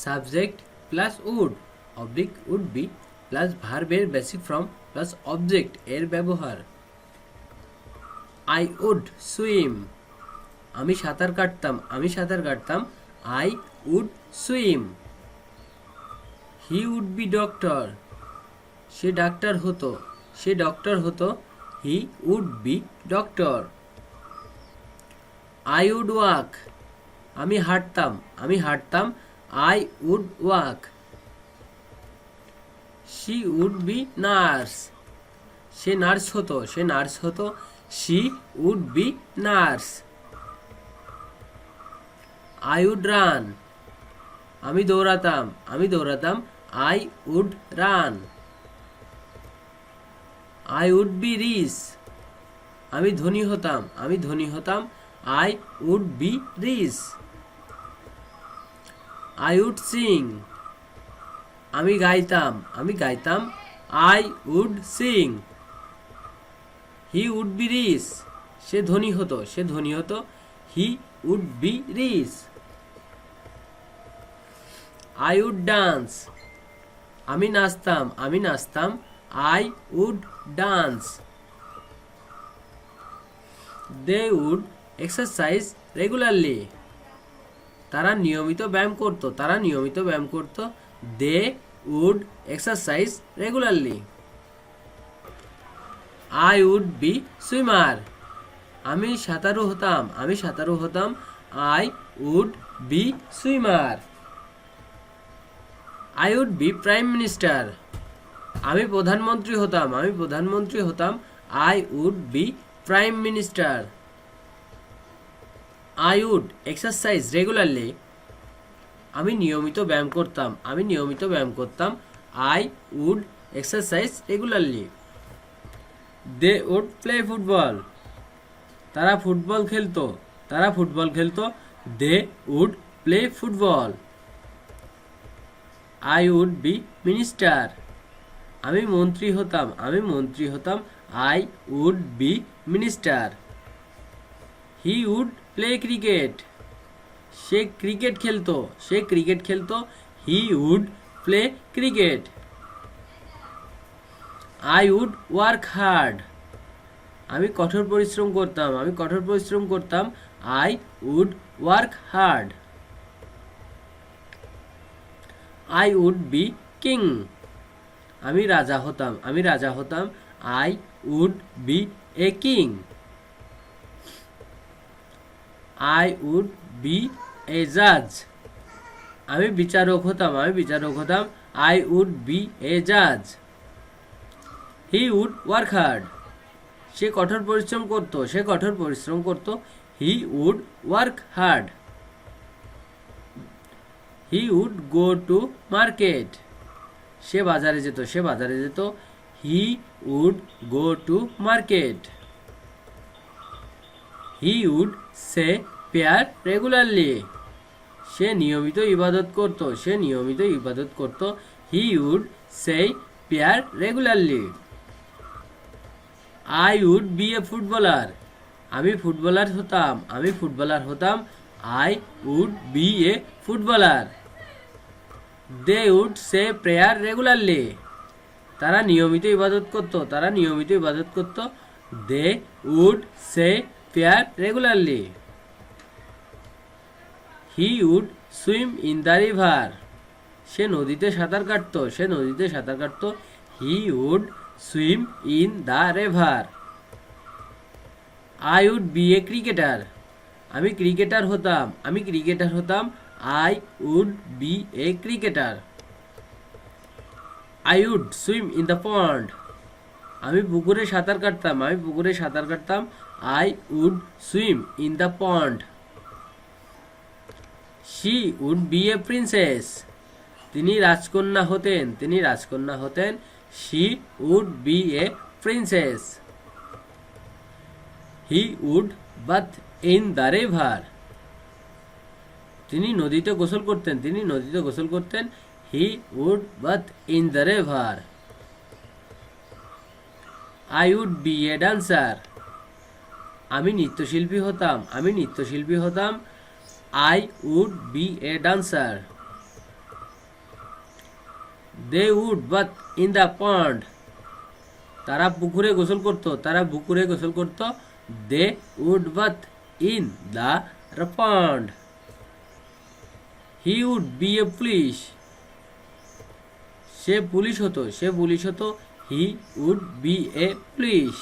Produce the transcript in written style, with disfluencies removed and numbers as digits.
Subject plus would oblique would be plus ভার্বের basic form plus object এর ব্যবহার। I would swim, আমি সাঁতার কাটতাম, আমি সাঁতার কাটতাম। I would swim. He would be doctor, সে ডাক্তার হতো, সে ডক্টর হতো। He would be doctor. I would walk, আমি হাঁটতাম, আমি হাঁটতাম। I would walk. She would be nurse, সে নার্স হতো, সে নার্স হতো। She would be nurse. I would run, আমি দৌড়াতাম, আমি দৌড়াতাম। I would run. I would be rich, আমি ধনী হতাম, আমি ধনী হতাম। I would be rich. I would sing, আমি গাইতাম, আমি গাইতাম। I would sing. He would be rich, সে ধনী হতো, সে ধনী হতো। He would be rich. I would dance, আমি নাচতাম, আমি নাচতাম। I would dance. They would exercise regularly, তারা নিয়মিত ব্যায়াম করত, তারা নিয়মিত ব্যায়াম করত। They would exercise regularly. I would be swimmer, আমি সাঁতারু হতাম, আমি সাঁতারু হতাম। I would be swimmer. I would be prime minister, আমি প্রধানমন্ত্রী হতাম, আমি প্রধানমন্ত্রী হতাম। I would be prime minister. I would exercise regularly, আমি নিয়মিত ব্যায়াম করতাম, আমি নিয়মিত ব্যায়াম করতাম। I would exercise regularly. They would play football, তারা ফুটবল খেলতো, তারা ফুটবল খেলতো। They would play football. I would be minister, আমি মন্ত্রী হতাম, আমি মন্ত্রী হতাম। I would be minister. He would play cricket, সে ক্রিকেট খেলতো, সে ক্রিকেট খেলতো। He would play cricket. I would work hard, আমি কঠোর পরিশ্রম করতাম, আমি কঠোর পরিশ্রম করতাম। I would work hard. I would be king, আমি রাজা হতাম, আমি রাজা হতাম। I would be a king. I would be a জাজ, আমি বিচারক হতাম, আমি বিচারক হতাম। আই উড বি এ জাজ। হি উড ওয়ার্ক হার্ড, সে কঠোর পরিশ্রম করত, সে কঠোর পরিশ্রম করত। He would work hard. He would go to market, সে বাজারে যেত, সে বাজারে যেত। He would go to market. He would say prayer regularly, সে নিয়মিত ইবাদত করত, সে নিয়মিত ইবাদত করত। He would say prayer regularly. I would be a footballer, আমি ফুটবলার হতাম, আমি ফুটবলার হতাম। I would be a footballer. They would say prayer regularly, তারা নিয়মিত ইবাদত করত, তারা নিয়মিত ইবাদত করত। They would say prayer regularly. He would swim in the river, সে নদীতে সাঁতার কাটত, সে নদীতে সাঁতার কাটত। He would swim in the river. I would be a cricketer, আমি ক্রিকেটার হতাম, আমি ক্রিকেটার হতাম। I would be a cricketer. I would swim in the pond, আমি পুকুরে সাঁতার কাটতাম, আমি পুকুরে সাঁতার কাটতাম। I would swim in the pond. She would be a princess, তিনি রাজকন্যা হতেন, তিনি রাজকন্যা হতেন। She would be a princess. He would bath in the river, তিনি নদীতে গোসল করতেন, তিনি নদীতে গোসল করতেন। He would bath in the river. I would be a dancer, আমি নৃত্যশিল্পী হতাম, আমি নৃত্যশিল্পী হতাম। I would be a dancer. They would bath in the pond, তারা পুকুরে গোসল করত, তারা পুকুরে গোসল করত। They would bath in the pond. He would be a police, সে পুলিশ হতো, সে পুলিশ হতো। He would be a police.